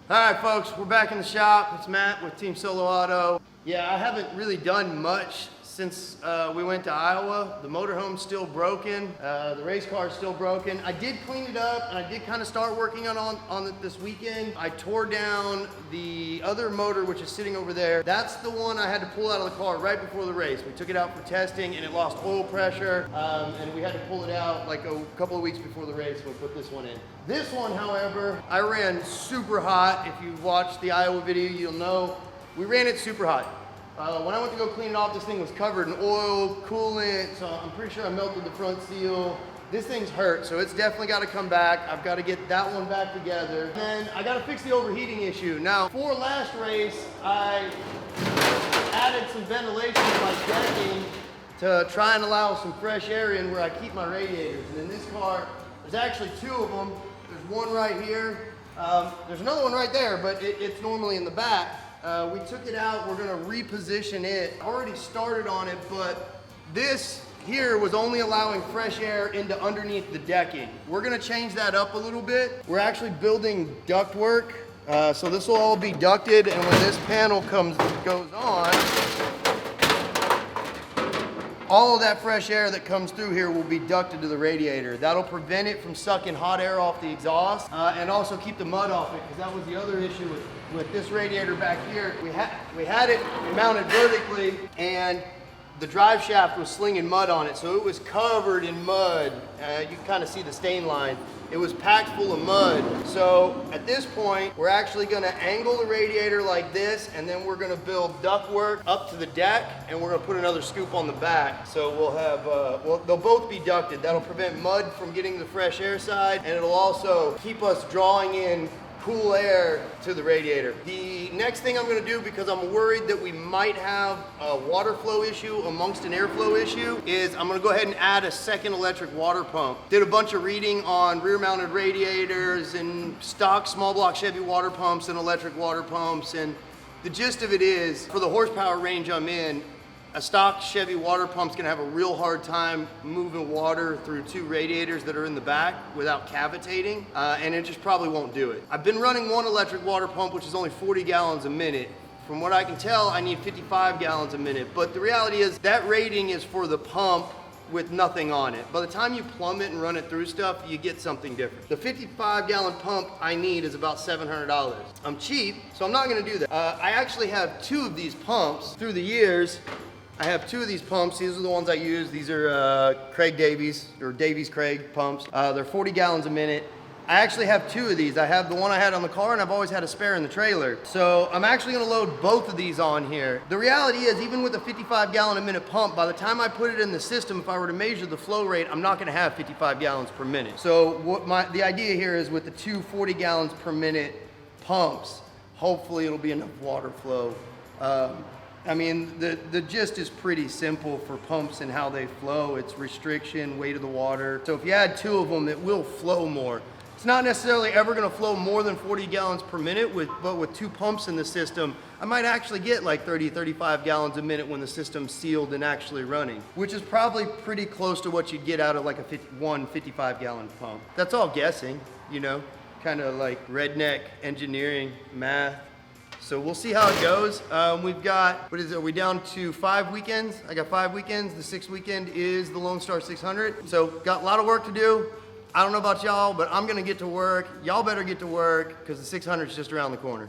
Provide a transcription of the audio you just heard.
All right, folks, we're back in the shop. It's Matt with Team Solo Auto. Yeah, I haven't really done much since we went to Iowa. The motorhome's still broken. The race car's still broken. I did clean it up, and I did kind of start working on it this weekend. I tore down the other motor, which is sitting over there. That's the one I had to pull out of the car right before the race. We took it out for testing, and it lost oil pressure, and we had to pull it out like a couple of weeks before the race. We put this one in. This one, however, I ran super hot. If you've watched the Iowa video, you'll know we ran it super hot. When I went to go clean it off, this thing was covered in oil, coolant, so I'm pretty sure I melted the front seal. This thing's hurt, so it's definitely got to come back. I've got to get that one back together. And then I got to fix the overheating issue. Now, for last race, I added some ventilation to my decking to try and allow some fresh air in where I keep my radiators. And in this car, there's actually two of them. There's one right here. There's another one right there, but it's normally in the back. We took it out, we're gonna reposition it. I already started on it, but this here was only allowing fresh air into underneath the decking. We're gonna change that up a little bit. We're actually building ductwork, so this will all be ducted, and when this panel goes on, all of that fresh air that comes through here will be ducted to the radiator. That'll prevent it from sucking hot air off the exhaust, and also keep the mud off it, because that was the other issue with this radiator back here. We had it mounted vertically, and the drive shaft was slinging mud on it, so it was covered in mud. You can kind of see the stain line. It was packed full of mud. So at this point, we're actually gonna angle the radiator like this, and then we're gonna build ductwork up to the deck, and we're gonna put another scoop on the back. So we'll have, they'll both be ducted. That'll prevent mud from getting the fresh air side, and it'll also keep us drawing in cool air to the radiator. The next thing I'm gonna do, because I'm worried that we might have a water flow issue amongst an airflow issue, is I'm gonna go ahead and add a second electric water pump. Did a bunch of reading on rear mounted radiators and stock small block Chevy water pumps and electric water pumps, and the gist of it is, for the horsepower range I'm in, a stock Chevy water pump's gonna have a real hard time moving water through two radiators that are in the back without cavitating, and it just probably won't do it. I've been running one electric water pump, which is only 40 gallons a minute. From what I can tell, I need 55 gallons a minute, but the reality is that rating is for the pump with nothing on it. By the time you plumb it and run it through stuff, you get something different. The 55-gallon pump I need is about $700. I'm cheap, so I'm not gonna do that. I actually have two of these pumps through the years. I have two of these pumps. These are the ones I use. These are Craig Davies, or Davies Craig pumps. They're 40 gallons a minute. I actually have two of these. I have the one I had on the car, and I've always had a spare in the trailer. So I'm actually gonna load both of these on here. The reality is, even with a 55 gallon a minute pump, by the time I put it in the system, if I were to measure the flow rate, I'm not gonna have 55 gallons per minute. So the idea here is, with the two 40 gallons per minute pumps, hopefully it'll be enough water flow. I mean, the gist is pretty simple for pumps and how they flow. It's restriction, weight of the water. So if you add two of them, it will flow more. It's not necessarily ever gonna flow more than 40 gallons per minute, but with two pumps in the system, I might actually get like 30, 35 gallons a minute when the system's sealed and actually running, which is probably pretty close to what you'd get out of like a 55 gallon pump. That's all guessing, you know, kind of like redneck engineering math. So we'll see how it goes. We've got, are we down to 5 weekends? I got 5 weekends. The 6th weekend is the Lone Star 600. So got a lot of work to do. I don't know about y'all, but I'm gonna get to work. Y'all better get to work, because the 600 is just around the corner.